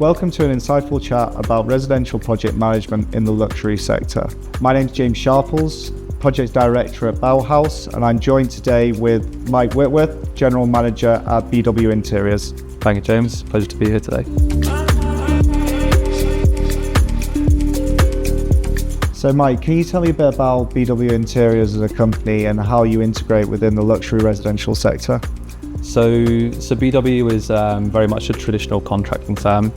Welcome to an insightful chat about residential project management in the luxury sector. My name's James Sharples, Project Director at Bauhaus, and I'm joined today with Mike Whitworth, General Manager at BW Interiors. Thank you, James. Pleasure to be here today. So Mike, can you tell me a bit about BW Interiors as a company and how you integrate within the luxury residential sector? So BW is very much a traditional contracting firm.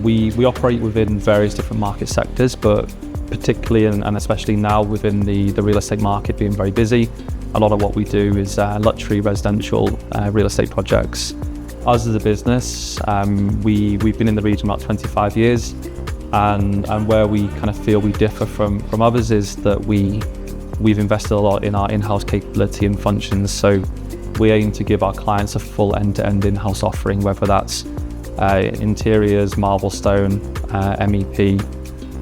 We operate within various different market sectors, but particularly and especially now within the real estate market being very busy, a lot of what we do is luxury residential real estate projects. Us as a business, we've been in the region about 25 years, and where we kind of feel we differ from others is that we've invested a lot in our in-house capability and functions. So we aim to give our clients a full end-to-end in-house offering, whether that's interiors, marble stone, MEP,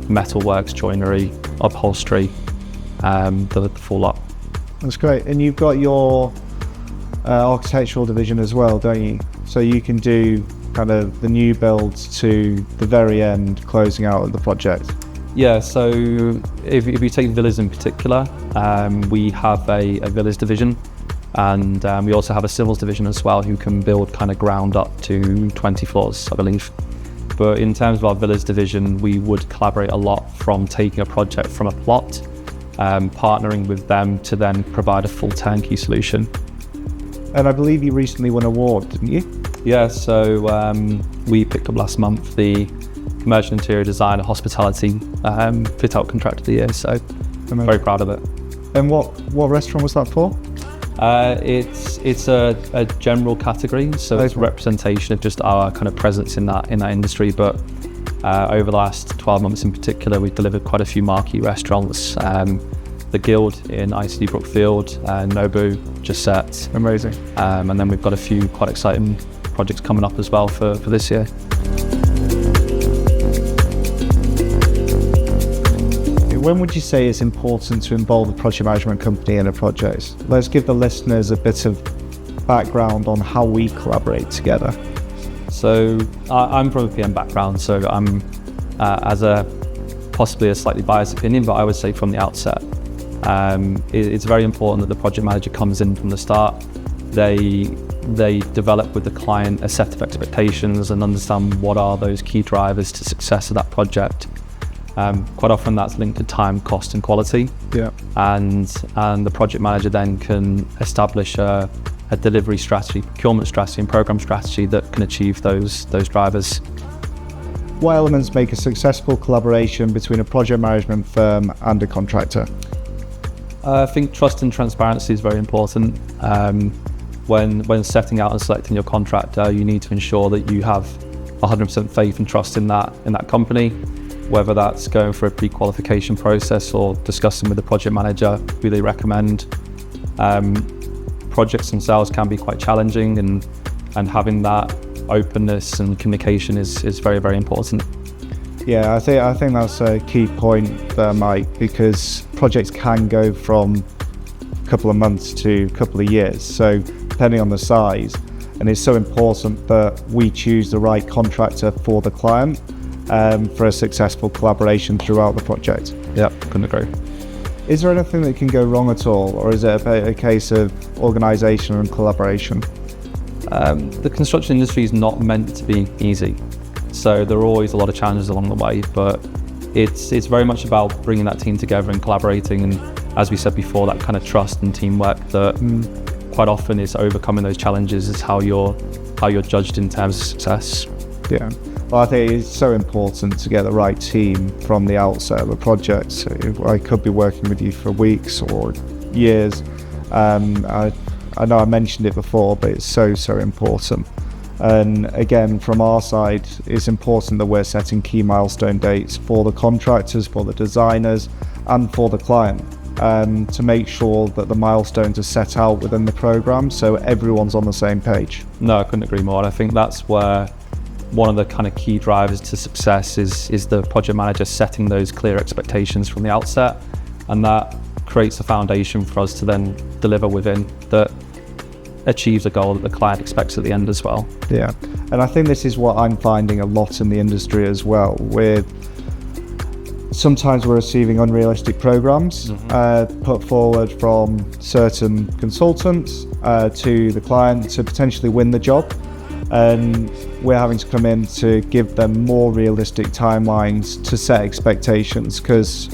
metalworks, joinery, upholstery, the full lot. That's great. And you've got your architectural division as well, don't you? So you can do kind of the new builds to the very end, closing out of the project. Yeah, so if you take villas in particular, we have a villas division, and we also have a civils division as well, who can build kind of ground up to 20 floors, I believe. But in terms of our villas division, we would collaborate a lot from taking a project from a plot, partnering with them to then provide a full turnkey solution. And I believe you recently won an award, didn't you? Yeah, so we picked up last month the Commercial Interior Design and Hospitality Fit Out Contractor of the Year, so I'm very proud of it. And what restaurant was that for? It's a general category, so it's a representation of just our kind of presence in that industry. But over the last 12 months in particular, we've delivered quite a few marquee restaurants. The Guild in ICD Brookfield, Nobu, just set. Amazing. And then we've got a few quite exciting projects coming up as well for this year. When would you say it's important to involve a project management company in a project? Let's give the listeners a bit of background on how we collaborate together. So I'm from a PM background, so I'm as a possibly a slightly biased opinion, but I would say from the outset, it's very important that the project manager comes in from the start. They develop with the client a set of expectations and understand what are those key drivers to success of that project. Quite often that's linked to time, cost and quality. Yeah. And the project manager then can establish a delivery strategy, procurement strategy and program strategy that can achieve those drivers. What elements make a successful collaboration between a project management firm and a contractor? I think trust and transparency is very important. When setting out and selecting your contractor, you need to ensure that you have 100% faith and trust in that company, whether that's going for a pre-qualification process or discussing with the project manager who they recommend. Projects themselves can be quite challenging, and having that openness and communication is very, very important. Yeah, I think that's a key point there, Mike, because projects can go from a couple of months to a couple of years, so depending on the size, and it's so important that we choose the right contractor for the client for a successful collaboration throughout the project. Yeah, couldn't agree. Is there anything that can go wrong at all, or is it a case of organisation and collaboration? The construction industry is not meant to be easy, so there are always a lot of challenges along the way, but it's very much about bringing that team together and collaborating, and as we said before, that kind of trust and teamwork that quite often is overcoming those challenges is how you're judged in terms of success. Yeah. Well, I think it's so important to get the right team from the outset of a project. So I could be working with you for weeks or years. I know I mentioned it before, but it's so important. And again, from our side, it's important that we're setting key milestone dates for the contractors, for the designers, and for the client, to make sure that the milestones are set out within the program so everyone's on the same page. No, I couldn't agree more. And I think that's where one of the kind of key drivers to success is the project manager setting those clear expectations from the outset, and that creates a foundation for us to then deliver within that. achieves a goal that the client expects at the end as well. Yeah, and I think this is what I'm finding a lot in the industry as well. Sometimes we're receiving unrealistic programs put forward from certain consultants to the client to potentially win the job, and we're having to come in to give them more realistic timelines to set expectations, because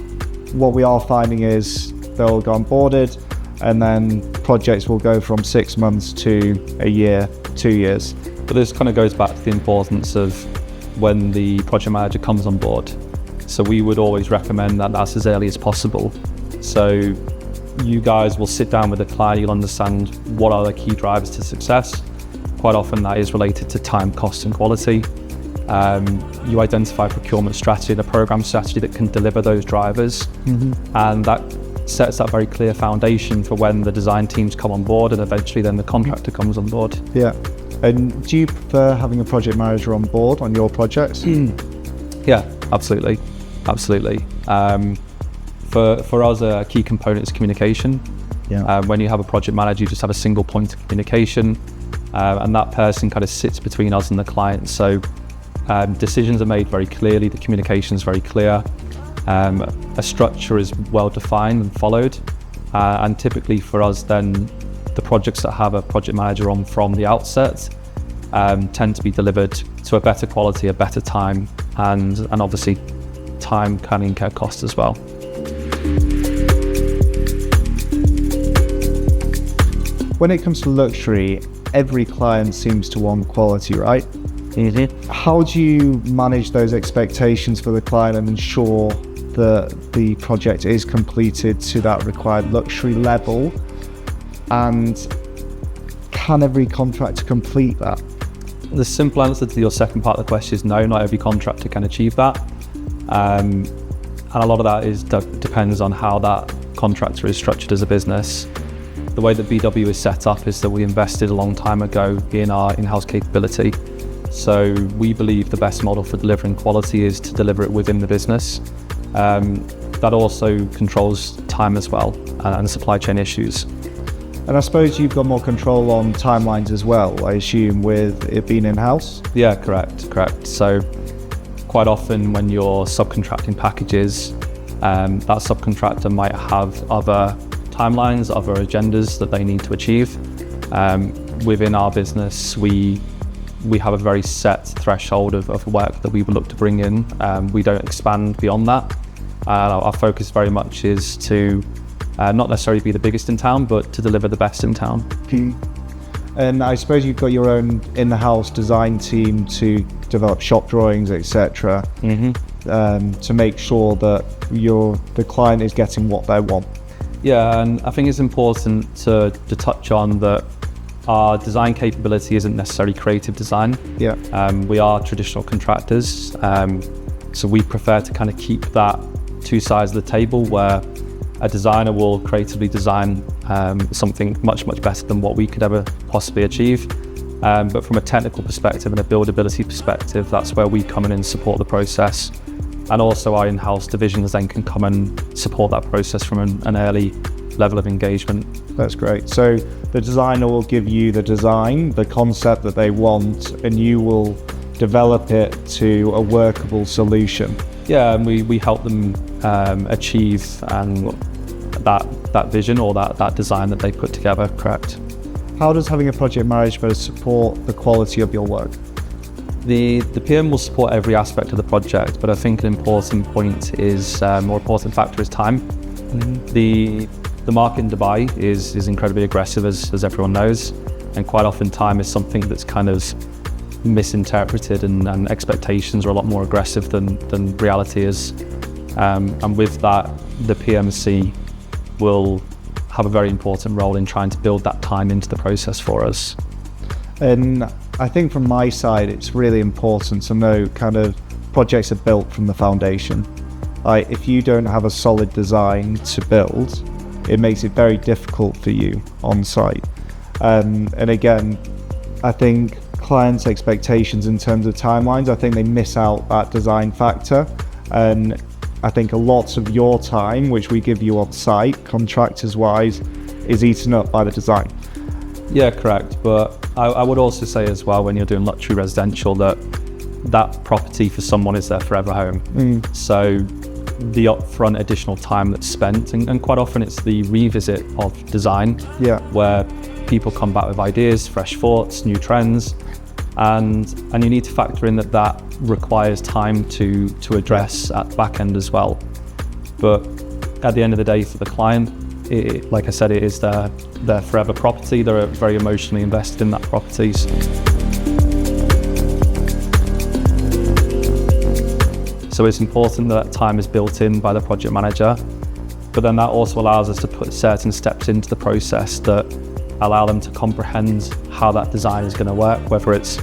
what we are finding is they'll go onboarded and then projects will go from 6 months to a year, 2 years. But this kind of goes back to the importance of when the project manager comes on board. So we would always recommend that that's as early as possible. So you guys will sit down with the client, you'll understand what are the key drivers to success. Quite often that is related to time, cost and quality. You identify a procurement strategy and a program strategy that can deliver those drivers. And that sets that very clear foundation for when the design teams come on board and eventually then the contractor comes on board. Yeah. And do you prefer having a project manager on board on your projects? Yeah, absolutely. Absolutely. For us, a key component is communication. Yeah. When you have a project manager, you just have a single point of communication, and that person kind of sits between us and the client. So decisions are made very clearly, the communication is very clear, a structure is well defined and followed, and typically for us then, the projects that have a project manager on from the outset tend to be delivered to a better quality, a better time, and obviously time can incur cost as well. When it comes to luxury, every client seems to want quality, right? How do you manage those expectations for the client and ensure that the project is completed to that required luxury level? And can every contractor complete that? The simple answer to your second part of the question is no, not every contractor can achieve that. And a lot of that depends on how that contractor is structured as a business. The way that BW is set up is that we invested a long time ago in our in-house capability. So we believe the best model for delivering quality is to deliver it within the business. That also controls time as well and supply chain issues. And I suppose you've got more control on timelines as well, I assume, with it being in-house? Yeah, correct. So quite often when you're subcontracting packages, that subcontractor might have other timelines, other agendas that they need to achieve. Within our business, we have a very set threshold of work that we would look to bring in. We don't expand beyond that. Our focus very much is to not necessarily be the biggest in town, but to deliver the best in town. And I suppose you've got your own in-house design team to develop shop drawings, etc. To make sure that the client is getting what they want. Yeah, and I think it's important to touch on that our design capability isn't necessarily creative design. Yeah. We are traditional contractors, so we prefer to kind of keep that two sides of the table where a designer will creatively design something much better than what we could ever possibly achieve. But from a technical perspective and a buildability perspective, that's where we come in and support the process. And also our in-house divisions then can come and support that process from an early level of engagement. That's great. So the designer will give you the design, the concept that they want, and you will develop it to a workable solution. Yeah, and we help them achieve that vision or that design that they put together, correct. How does having a project manager support the quality of your work? The PM will support every aspect of the project, but I think an important point is, more important factor is time. The market in Dubai is incredibly aggressive, as everyone knows, and quite often time is something that's kind of misinterpreted and expectations are a lot more aggressive than reality is. And with that, the PMC will have a very important role in trying to build that time into the process for us. And I think from my side, it's really important to know kind of projects are built from the foundation. Like if you don't have a solid design to build, it makes it very difficult for you on site. And again, I think clients' expectations in terms of timelines, I think they miss out that design factor. And I think a lot of your time, which we give you on site, contractors wise, is eaten up by the design. Yeah, correct. But I would also say as well, when you're doing luxury residential, that property for someone is their forever home. So the upfront additional time that's spent, and quite often it's the revisit of design, where people come back with ideas, fresh thoughts, new trends, and you need to factor in that requires time to address at the back end as well. But at the end of the day, for the client, like I said, it is their forever property. They're very emotionally invested in that property. So it's important that time is built in by the project manager, but then that also allows us to put certain steps into the process that allow them to comprehend how that design is going to work, whether it's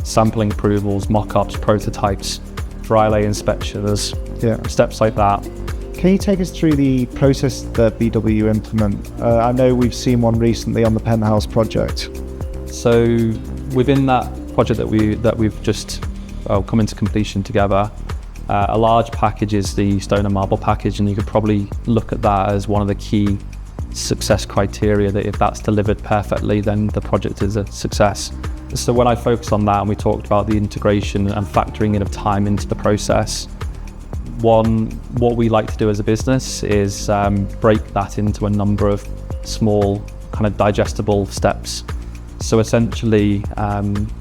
sampling approvals, mock-ups, prototypes, dry lay inspections, steps like that. Can you take us through the process that BW implement? I know we've seen one recently on the Penthouse project. So within that project that we've just come into completion together, a large package is the stone and marble package, and you could probably look at that as one of the key success criteria, that if that's delivered perfectly, then the project is a success. So when I focus on that, and we talked about the integration and factoring in of time into the process, what we like to do as a business is break that into a number of small kind of digestible steps. So essentially,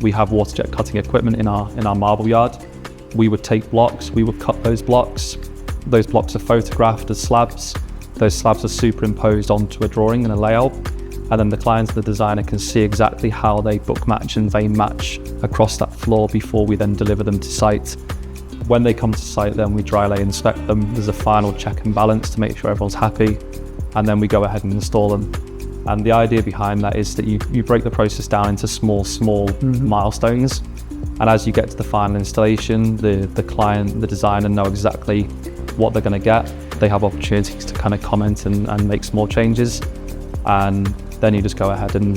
we have water jet cutting equipment in our marble yard. We would take blocks, we would cut those blocks. Those blocks are photographed as slabs. Those slabs are superimposed onto a drawing and a layout. And then the client and the designer can see exactly how they book match and vein match across that floor before we then deliver them to site. When they come to site, then we dry lay inspect them. There's a final check and balance to make sure everyone's happy. And then we go ahead and install them. And the idea behind that is that you break the process down into small milestones. And as you get to the final installation, the client, the designer know exactly what they're going to get. They have opportunities to kind of comment and make small changes. And then you just go ahead and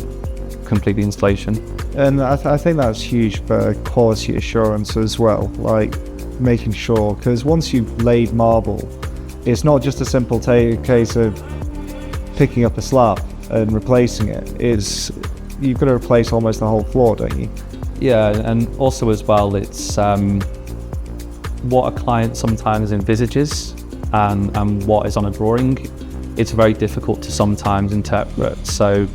complete the installation. And I think that's huge for quality assurance as well, like making sure, because once you've laid marble, it's not just a simple case of picking up a slab and replacing it. You've got to replace almost the whole floor, don't you? Yeah, and also as well, it's what a client sometimes envisages and what is on a drawing. It's very difficult to sometimes interpret. So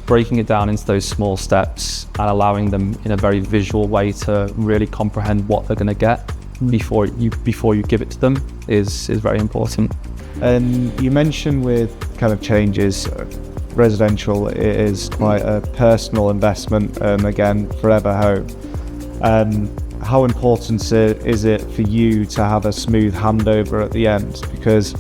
breaking it down into those small steps and allowing them in a very visual way to really comprehend what they're going to get before you give it to them is very important. And you mentioned with kind of changes, residential, it is quite a personal investment, and again, forever home. How important is it for you to have a smooth handover at the end? Because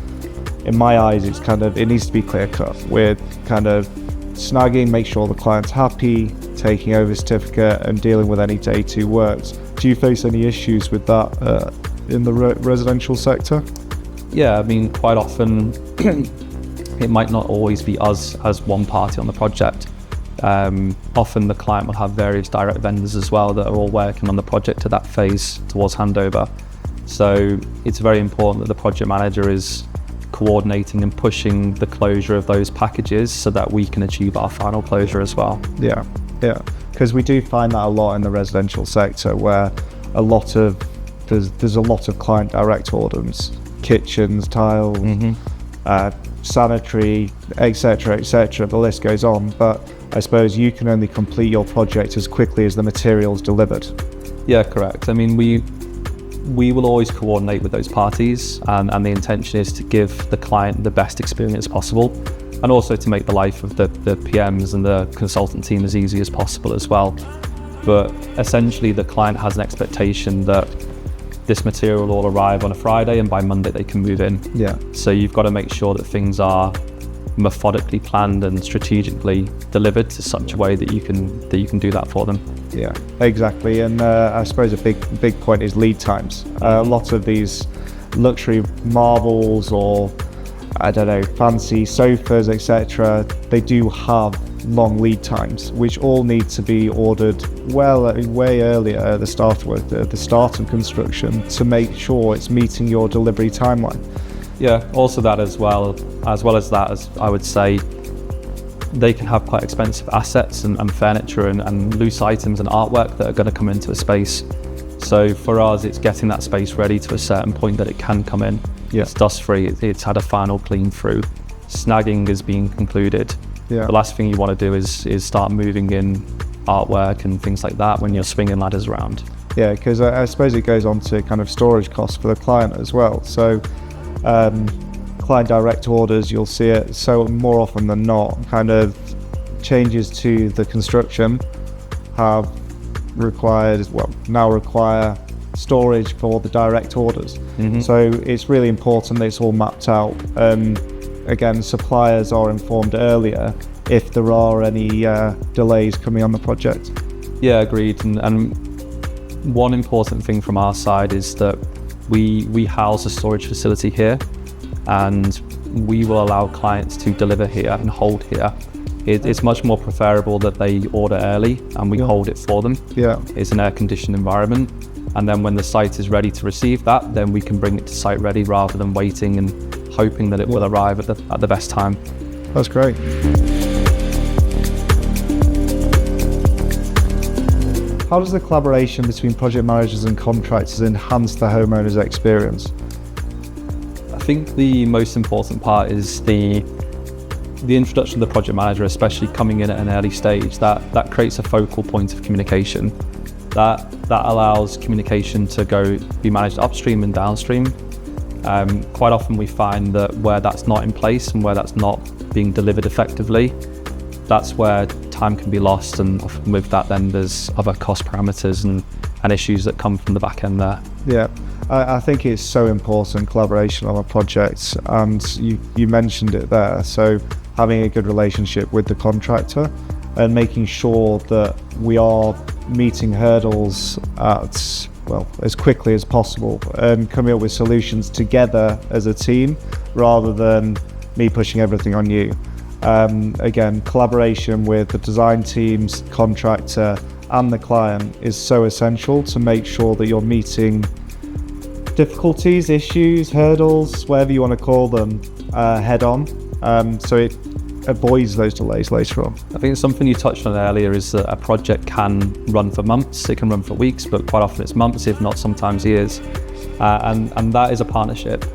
in my eyes, it needs to be clear cut with kind of snagging, make sure the client's happy, taking over certificate and dealing with any day two works. Do you face any issues with that in the residential sector? Yeah, I mean, quite often it might not always be us as one party on the project. Often the client will have various direct vendors as well that are all working on the project to that phase towards handover. So it's very important that the project manager is coordinating and pushing the closure of those packages so that we can achieve our final closure as well. Yeah, because we do find that a lot in the residential sector, where there's a lot of client direct orders, kitchens, tiles, sanitary, etc., the list goes on. But I suppose you can only complete your project as quickly as the material's delivered. Yeah, correct. I mean, we will always coordinate with those parties, and the intention is to give the client the best experience possible, and also to make the life of the PMs and the consultant team as easy as possible as well. But essentially the client has an expectation that this material will all arrive on a Friday and by Monday they can move in. Yeah. So you've got to make sure that things are methodically planned and strategically delivered to such a way that you can do that for them. Yeah, exactly. And I suppose a big point is lead times. A lot of these luxury marbles or fancy sofas, etc., they do have long lead times, which all need to be ordered way earlier at the start of construction to make sure it's meeting your delivery timeline. Yeah, also that as well as that, as I would say, they can have quite expensive assets and furniture and loose items and artwork that are going to come into a space. So for us, it's getting that space ready to a certain point that it can come in. Yeah. It's dust free, it's had a final clean through, snagging is being concluded. Yeah. The last thing you want to do is start moving in artwork and things like that when you're swinging ladders around. Yeah, because I suppose it goes on to kind of storage costs for the client as well. So client direct orders, you'll see it so more often than not, kind of changes to the construction have now require storage for the direct orders. Mm-hmm. So it's really important that it's all mapped out. Again, suppliers are informed earlier if there are any delays coming on the project. Yeah, agreed. And one important thing from our side is that we house a storage facility here, and we will allow clients to deliver here and hold here. It's much more preferable that they order early and we hold it for them. Yeah. It's an air-conditioned environment, and then when the site is ready to receive that, then we can bring it to site ready rather than waiting and hoping that it will arrive at the best time. That's great. How does the collaboration between project managers and contractors enhance the homeowner's experience? I think the most important part is the introduction of the project manager, especially coming in at an early stage. That creates a focal point of communication. That allows communication to be managed upstream and downstream. Quite often we find that where that's not in place and where that's not being delivered effectively, that's where time can be lost, and often with that then there's other cost parameters and issues that come from the back end there. Yeah, I think it's so important, collaboration on a project, and you mentioned it there. So having a good relationship with the contractor and making sure that we are meeting hurdles as quickly as possible and coming up with solutions together as a team rather than me pushing everything on you. Again, collaboration with the design teams, contractor and the client is so essential to make sure that you're meeting difficulties, issues, hurdles, whatever you want to call them, head on, so it avoids those delays later on. I think something you touched on earlier is that a project can run for months, it can run for weeks, but quite often it's months, if not sometimes years, and that is a partnership.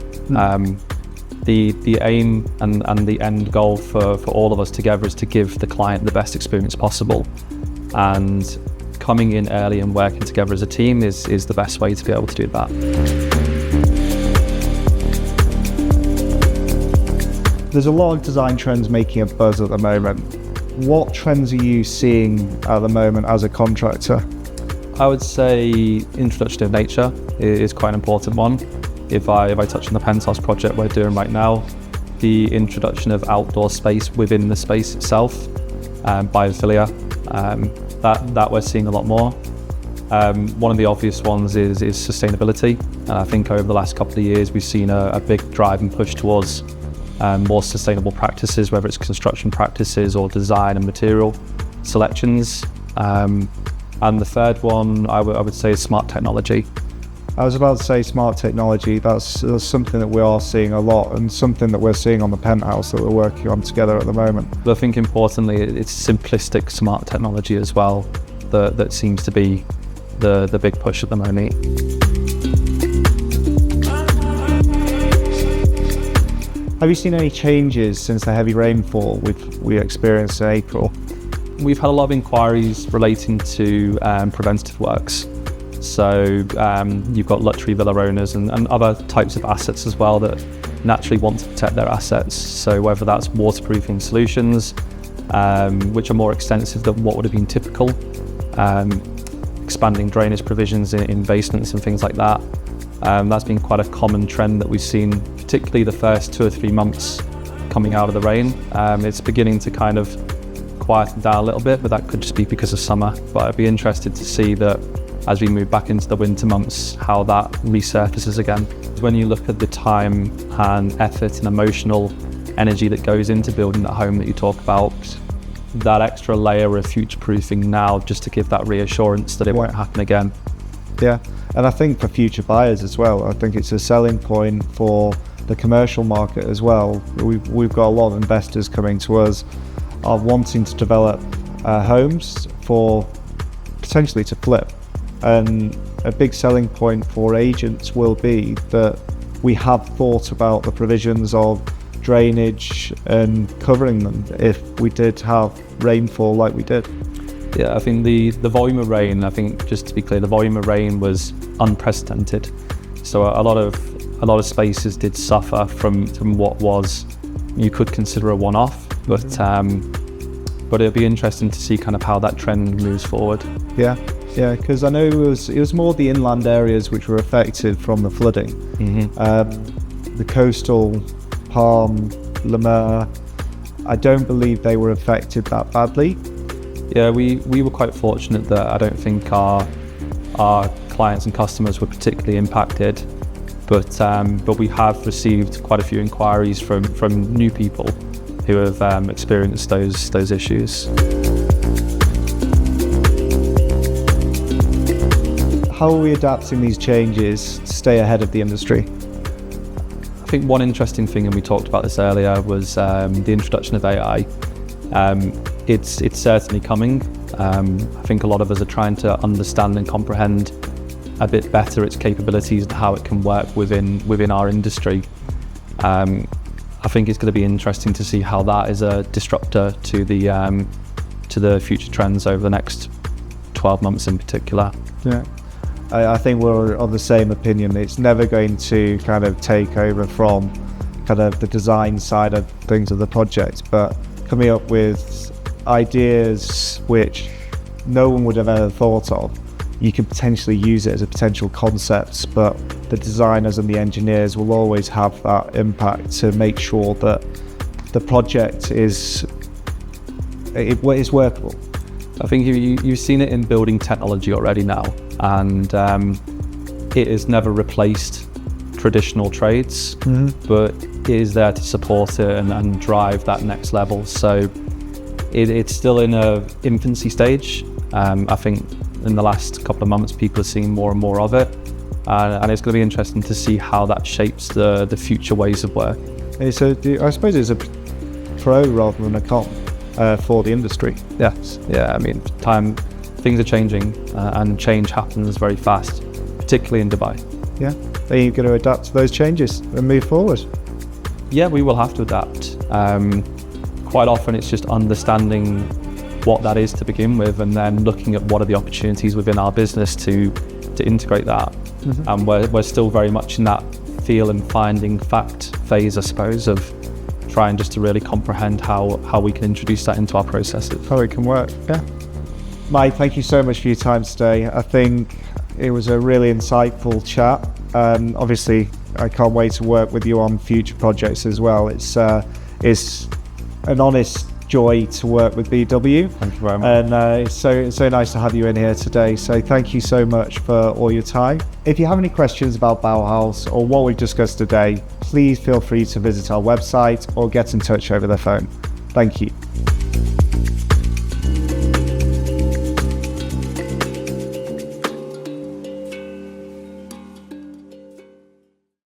The aim and the end goal for all of us together is to give the client the best experience possible, and coming in early and working together as a team is the best way to be able to do that. There's a lot of design trends making a buzz at the moment. What trends are you seeing at the moment as a contractor? I would say introduction of nature is quite an important one. If I touch on the penthouse project we're doing right now, the introduction of outdoor space within the space itself, biophilia, that we're seeing a lot more. One of the obvious ones is sustainability, and I think over the last couple of years we've seen a big drive and push towards more sustainable practices, whether it's construction practices or design and material selections. And the third one I would say is smart technology. I was about to say smart technology. That's something that we are seeing a lot, and something that we're seeing on the penthouse that we're working on together at the moment. But I think importantly, it's simplistic smart technology as well that seems to be the big push at the moment. Have you seen any changes since the heavy rainfall we experienced in April? We've had a lot of inquiries relating to preventative works. So you've got luxury villa owners and other types of assets as well that naturally want to protect their assets. So whether that's waterproofing solutions, which are more extensive than what would have been typical, expanding drainage provisions in basements and things like that. That's been quite a common trend that we've seen, particularly the first 2 or 3 months coming out of the rain. It's beginning to kind of quieten down a little bit, but that could just be because of summer. But I'd be interested to see that as we move back into the winter months, how that resurfaces again. When you look at the time and effort and emotional energy that goes into building that home that you talk about, that extra layer of future-proofing now just to give that reassurance that it won't happen again. Yeah, and I think for future buyers as well, I think it's a selling point for the commercial market as well. We've got a lot of investors coming to us are wanting to develop homes for potentially to flip. And a big selling point for agents will be that we have thought about the provisions of drainage and covering them if we did have rainfall like we did. Yeah, I think the volume of rain, I think just to be clear, the volume of rain was unprecedented. So a lot of spaces did suffer from what was, you could consider a one-off, but it'll be interesting to see kind of how that trend moves forward. Yeah, because I know it was more the inland areas which were affected from the flooding. The coastal, Palm, Lamar, I don't believe they were affected that badly. Yeah, we were quite fortunate that I don't think our clients and customers were particularly impacted, but we have received quite a few inquiries from new people who have experienced those issues. How are we adapting these changes to stay ahead of the industry? I think one interesting thing, and we talked about this earlier, was the introduction of AI. It's certainly coming. I think a lot of us are trying to understand and comprehend a bit better its capabilities and how it can work within our industry. I think it's going to be interesting to see how that is a disruptor to the future trends over the next 12 months in particular. Yeah. I think we're of the same opinion. It's never going to kind of take over from kind of the design side of things of the project, but coming up with ideas which no one would have ever thought of. You could potentially use it as a potential concept, but the designers and the engineers will always have that impact to make sure that the project is workable. I think you've seen it in building technology already now, and it has never replaced traditional trades, but it is there to support it and drive that next level. So it's still in a infancy stage. I think in the last couple of months people are seeing more and more of it, and it's going to be interesting to see how that shapes the future ways of work. So I suppose it's a pro rather than a con for the industry. Yes, yeah, I mean, things are changing, and change happens very fast, particularly in Dubai. Yeah, are you going to adapt to those changes and move forward? Yeah, we will have to adapt. Quite often it's just understanding what that is to begin with, and then looking at what are the opportunities within our business to integrate that. And we're still very much in that feel and finding fact phase, I suppose, of trying just to really comprehend how we can introduce that into our processes. How it can work, yeah. Mike, thank you so much for your time today. I think it was a really insightful chat. Obviously, I can't wait to work with you on future projects as well. It's an honest joy to work with BW. Thank you very much. And it's so nice to have you in here today. So thank you so much for all your time. If you have any questions about Bauhaus or what we've discussed today, please feel free to visit our website or get in touch over the phone. Thank you.